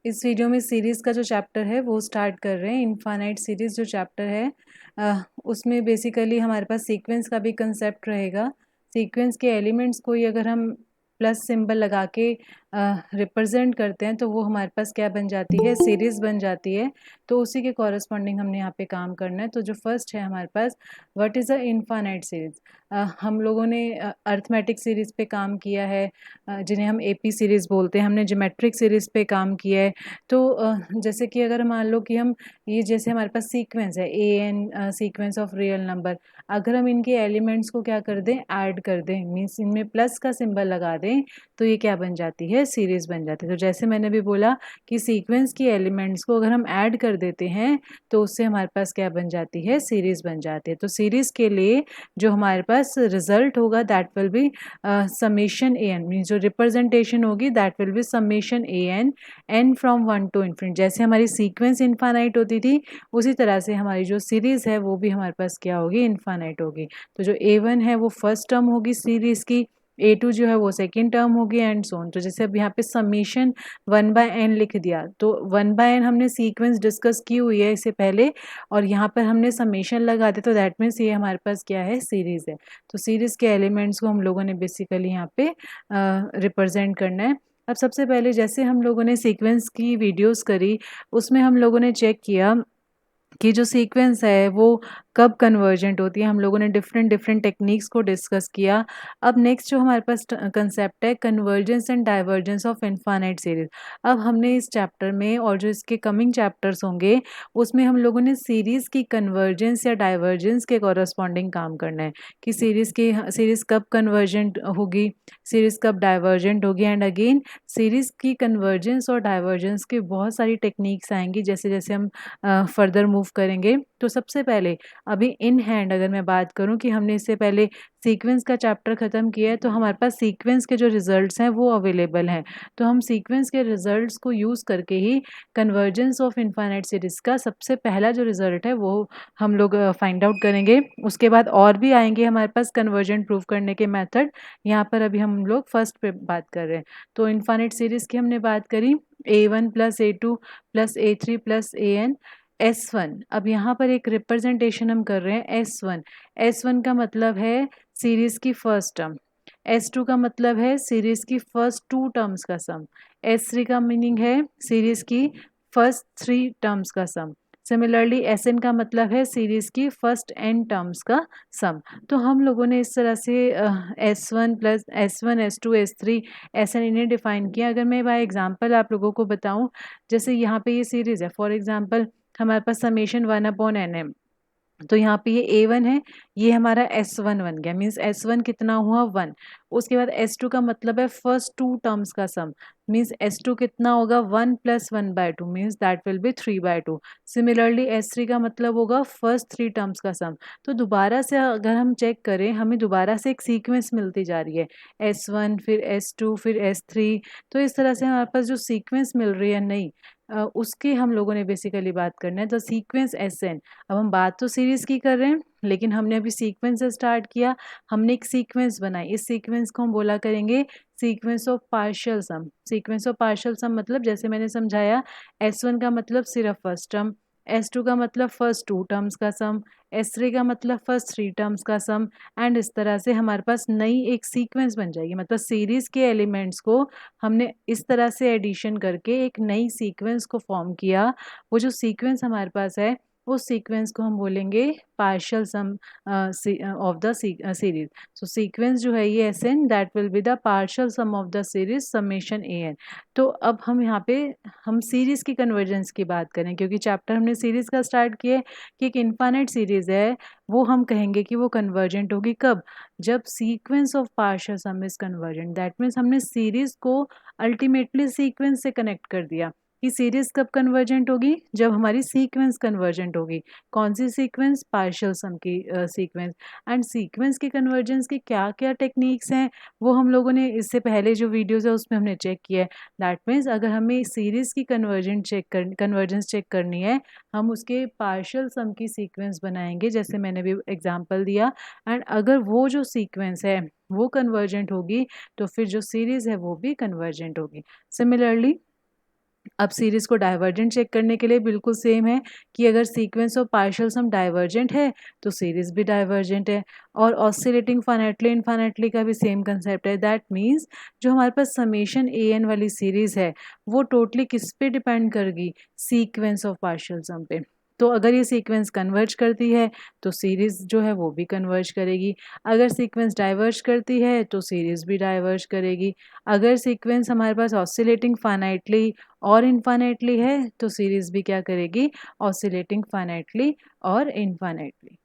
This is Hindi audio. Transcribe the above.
इस वीडियो में सीरीज़ का जो चैप्टर है वो स्टार्ट कर रहे हैं। इनफाइनाइट सीरीज़ जो चैप्टर है उसमें बेसिकली हमारे पास सीक्वेंस का भी कंसेप्ट रहेगा। सीक्वेंस के एलिमेंट्स को ही अगर हम प्लस सिंबल लगा के रिप्रेजेंट करते हैं तो वो हमारे पास क्या बन जाती है, सीरीज़ बन जाती है। तो उसी के कॉरस्पॉन्डिंग हमने यहाँ पे काम करना है। तो जो फर्स्ट है हमारे पास, what is a infinite series. हम लोगों ने अरिथमेटिक सीरीज़ पे काम किया है, जिन्हें हम एपी सीरीज़ बोलते हैं। हमने ज्योमेट्रिक सीरीज़ पे काम किया है। तो जैसे कि अगर मान लो कि हम ये जैसे हमारे पास सीक्वेंस है an sequence of real number, अगर हम इनके एलिमेंट्स को क्या कर दें, ऐड कर दें, मीन्स इनमें प्लस का सिंबल लगा दें, तो ये क्या बन जाती है, सीरीज़ बन जाती है। तो जैसे मैंने भी बोला कि सीक्वेंस की एलिमेंट्स को अगर हम ऐड कर देते हैं तो उससे हमारे पास क्या बन जाती है, सीरीज़ बन जाती है। तो सीरीज़ के लिए जो हमारे पास रिजल्ट होगा that will be summation an, means जो रिप्रेजेंटेशन होगी that will be summation n from 1 to infinite. जैसे हमारी सीक्वेंस इनफाइनाइट होती थी उसी तरह से हमारी जो सीरीज़ है वो भी हमारे पास क्या होगी, इनफाइनाइट होगी। तो जो a1 है वो फर्स्ट टर्म होगी सीरीज़ की, a2 जो है वो सेकेंड टर्म होगी एंड सो ऑन। तो जैसे अब यहाँ पे समीशन 1/n लिख दिया, तो 1/n हमने सीक्वेंस डिस्कस की हुई है इससे पहले, और यहाँ पर हमने समीशन लगा दिया, तो दैट मीन्स ये हमारे पास क्या है, सीरीज़ है। तो सीरीज़ के एलिमेंट्स को हम लोगों ने बेसिकली यहाँ पे रिप्रेजेंट करना है। अब सबसे पहले जैसे हम लोगों ने सीक्वेंस की वीडियोस करी, उसमें हम लोगों ने चेक किया कि जो सीक्वेंस है वो कब कन्वर्जेंट होती है। हम लोगों ने डिफरेंट डिफरेंट टेक्निक्स को डिस्कस किया। अब नेक्स्ट जो हमारे पास कंसेप्ट है, convergence and divergence of infinite series. अब हमने इस चैप्टर में और जो इसके कमिंग चैप्टर्स होंगे उसमें हम लोगों ने सीरीज़ की कन्वर्जेंस या डाइवर्जेंस के कॉरस्पॉन्डिंग काम करना है कि सीरीज़ कब कन्वर्जेंट होगी, सीरीज़ कब डाइवर्जेंट होगी, एंड अगेन सीरीज़ की कन्वर्जेंस और डाइवर्जेंस की बहुत सारी टेक्निक्स आएंगी जैसे जैसे हम फर्दर मूव करेंगे। तो सबसे पहले अभी इन हैंड अगर मैं बात करूं कि हमने इससे पहले सीक्वेंस का चैप्टर ख़त्म किया है, तो हमारे पास सीक्वेंस के जो रिजल्ट्स हैं वो अवेलेबल हैं। तो हम सीक्वेंस के रिजल्ट्स को यूज़ करके ही कन्वर्जेंस ऑफ इनफाइनाइट सीरीज़ का सबसे पहला जो रिजल्ट है वो हम लोग फाइंड आउट करेंगे। उसके बाद और भी आएंगे हमारे पास कन्वर्जेंट प्रूव करने के मेथड। यहाँ पर अभी हम लोग फर्स्ट पे बात कर रहे हैं। तो इनफाइनाइट सीरीज़ की हमने बात करी, a1 plus a2 plus a3 plus an S1। अब यहाँ पर एक रिप्रेजेंटेशन हम कर रहे हैं S1। S1 का मतलब है सीरीज की फर्स्ट टर्म, S2 का मतलब है सीरीज की फर्स्ट टू टर्म्स का सम, S3 का मीनिंग है सीरीज की फर्स्ट थ्री टर्म्स का सम। सिमिलरली Sn का मतलब है सीरीज की फर्स्ट n टर्म्स का सम। तो हम लोगों ने इस तरह से S1 plus S1 S2 S3 Sn इन्हें डिफाइन किया। अगर मैं बाय एग्जांपल आप लोगों को बताऊं, जैसे यहाँ पे ये सीरीज है, फॉर एग्जांपल हमारे पास समेशन 1/n है, तो यहाँ पे ये a1 है, ये हमारा s1 बन गया, मीन्स s1 कितना हुआ 1। उसके बाद s2 का मतलब है फर्स्ट टू टर्म्स का सम, मीन्स s2 कितना होगा 1 plus 1/2, means that will B 3/2। Similarly s3 का मतलब होगा फर्स्ट थ्री टर्म्स का सम। तो दोबारा से अगर हम चेक करें, हमें दोबारा से एक सीक्वेंस मिलती जा रही है, s1 फिर s2 फिर s3। तो इस तरह से हमारे पास जो सीक्वेंस मिल रही है नई, उसकी हम लोगों ने बेसिकली बात करना है, द सीक्वेंस Sn। अब हम बात तो सीरीज की कर रहे हैं लेकिन हमने अभी सीक्वेंस से स्टार्ट किया, हमने एक सीक्वेंस बनाई, इस सीक्वेंस को हम बोला करेंगे sequence of partial sum. Sequence of partial sum मतलब जैसे मैंने समझाया, S1 का मतलब सिर्फ फर्स्ट टर्म, S2 का मतलब फर्स्ट टू टर्म्स का सम, S3 का मतलब फर्स्ट थ्री टर्म्स का सम, एंड इस तरह से हमारे पास नई एक सीक्वेंस बन जाएगी। मतलब सीरीज के एलिमेंट्स को हमने इस तरह से एडिशन करके एक नई सीक्वेंस को फॉर्म किया। वो जो सीक्वेंस हमारे पास है उस सीक्वेंस को हम बोलेंगे partial sum of the series. So sequence जो है ये Sn that will be the partial sum of the series summation an। तो अब हम यहाँ पे हम सीरीज की कन्वर्जेंस की बात करें, क्योंकि चैप्टर हमने सीरीज का स्टार्ट किया है कि एक इनफाइनाइट सीरीज है, वो हम कहेंगे कि वो कन्वर्जेंट होगी कब, जब sequence of partial some is convergent. That means हमने सीरीज को अल्टीमेटली सीक्वेंस से कनेक्ट कर दिया कि सीरीज कब कन्वर्जेंट होगी, जब हमारी सीक्वेंस कन्वर्जेंट होगी। कौन सी सीक्वेंस, पार्शियल सम की सीक्वेंस। एंड सीक्वेंस की कन्वर्जेंस की क्या क्या टेक्निक्स हैं वो हम लोगों ने इससे पहले जो वीडियोस है उसमें हमने चेक किया है। दैट मीन्स अगर हमें सीरीज की कन्वर्जेंस चेक करनी है, हम उसके पार्शियल सम की सीक्वेंस बनाएंगे जैसे मैंने भी एग्जाम्पल दिया। एंड अगर वो जो सीक्वेंस है वो कन्वर्जेंट होगी तो फिर जो सीरीज है वो भी कन्वर्जेंट होगी। सिमिलरली अब सीरीज़ को डाइवर्जेंट चेक करने के लिए बिल्कुल सेम है कि अगर sequence of partial sum divergent है तो सीरीज़ भी डाइवर्जेंट है। और ऑसिलेटिंग फाइनाइटली इनफाइनाइटली का भी सेम कंसेप्ट है। दैट मीन्स जो हमारे पास समेशन ए एन वाली सीरीज़ है वो टोटली किस पे डिपेंड करेगी, सीक्वेंस ऑफ पार्शियल सम पे। तो अगर ये सीक्वेंस कन्वर्ज करती है तो सीरीज़ जो है वो भी कन्वर्ज करेगी, अगर सीक्वेंस डाइवर्ज करती है तो सीरीज़ भी डाइवर्ज करेगी। अगर सीक्वेंस हमारे पास ऑसिलेटिंग फाइनाइटली और इनफाइनाइटली है तो सीरीज़ भी क्या करेगी, ऑसिलेटिंग फाइनाइटली और इनफाइनाइटली।